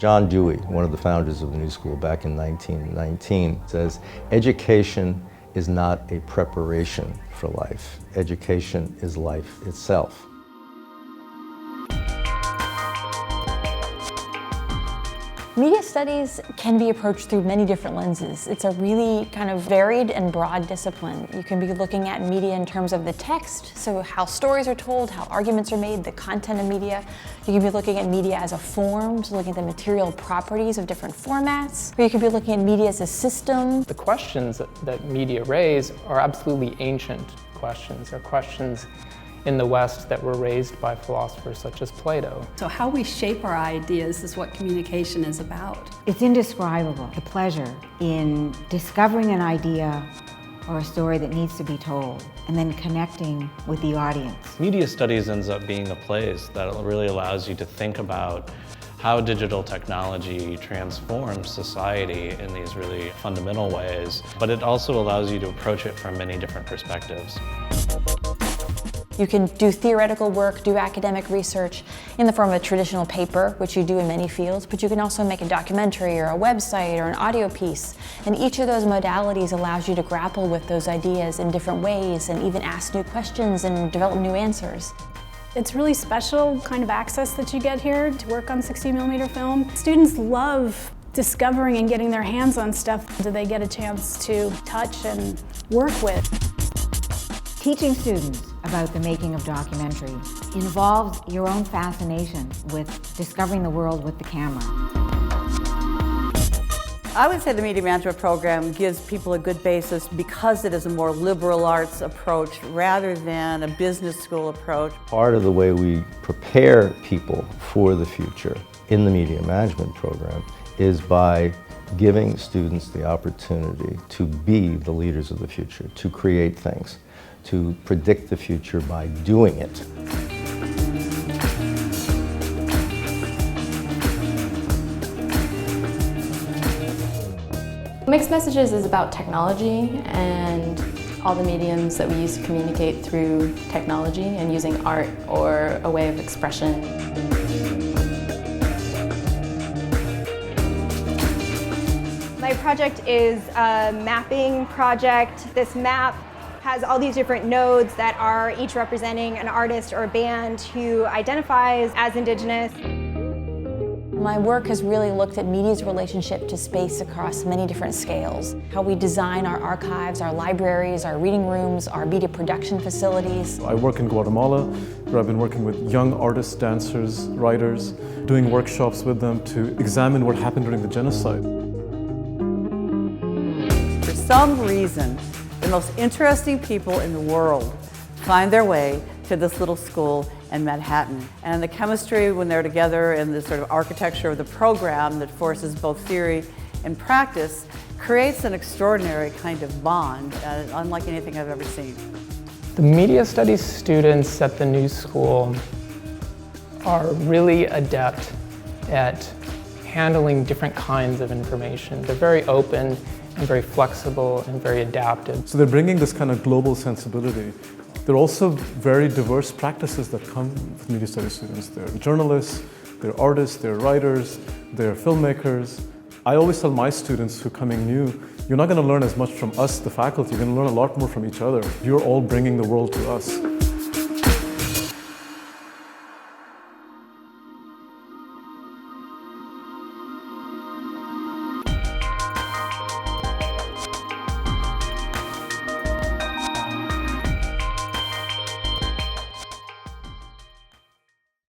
John Dewey, one of the founders of the New School back in 1919, says, education is not a preparation for life. Education is life itself. Media studies can be approached through many different lenses. It's a really kind of varied and broad discipline. You can be looking at media in terms of the text, so how stories are told, how arguments are made, the content of media. You can be looking at media as a form, so looking at the material properties of different formats. Or you could be looking at media as a system. The questions that media raise are absolutely ancient questions. They're questions in the West that were raised by philosophers such as Plato. So how we shape our ideas is what communication is about. It's indescribable, the pleasure in discovering an idea or a story that needs to be told, and then connecting with the audience. Media studies ends up being a place that really allows you to think about how digital technology transforms society in these really fundamental ways, but it also allows you to approach it from many different perspectives. You can do theoretical work, do academic research in the form of a traditional paper, which you do in many fields, but you can also make a documentary or a website or an audio piece. And each of those modalities allows you to grapple with those ideas in different ways and even ask new questions and develop new answers. It's really special kind of access that you get here to work on 60mm film. Students love discovering and getting their hands on stuff that they get a chance to touch and work with. Teaching students about the making of documentary involves your own fascination with discovering the world with the camera. I would say the media management program gives people a good basis because it is a more liberal arts approach rather than a business school approach. Part of the way we prepare people for the future in the media management program is by giving students the opportunity to be the leaders of the future, to create things, to predict the future by doing it. Mixed Messages is about technology and all the mediums that we use to communicate through technology and using art or a way of expression. My project is a mapping project. This map has all these different nodes that are each representing an artist or a band who identifies as Indigenous. My work has really looked at media's relationship to space across many different scales. How we design our archives, our libraries, our reading rooms, our media production facilities. I work in Guatemala, where I've been working with young artists, dancers, writers, doing workshops with them to examine what happened during the genocide. For some reason, the most interesting people in the world find their way to this little school in Manhattan. And the chemistry when they're together and the sort of architecture of the program that forces both theory and practice creates an extraordinary kind of bond, unlike anything I've ever seen. The media studies students at the New School are really adept at handling different kinds of information. They're very open and very flexible and very adaptive. So they're bringing this kind of global sensibility. There are also very diverse practices that come with media studies students. They're journalists, they're artists, they're writers, they're filmmakers. I always tell my students who are coming new, you're not going to learn as much from us, the faculty, you're going to learn a lot more from each other. You're all bringing the world to us.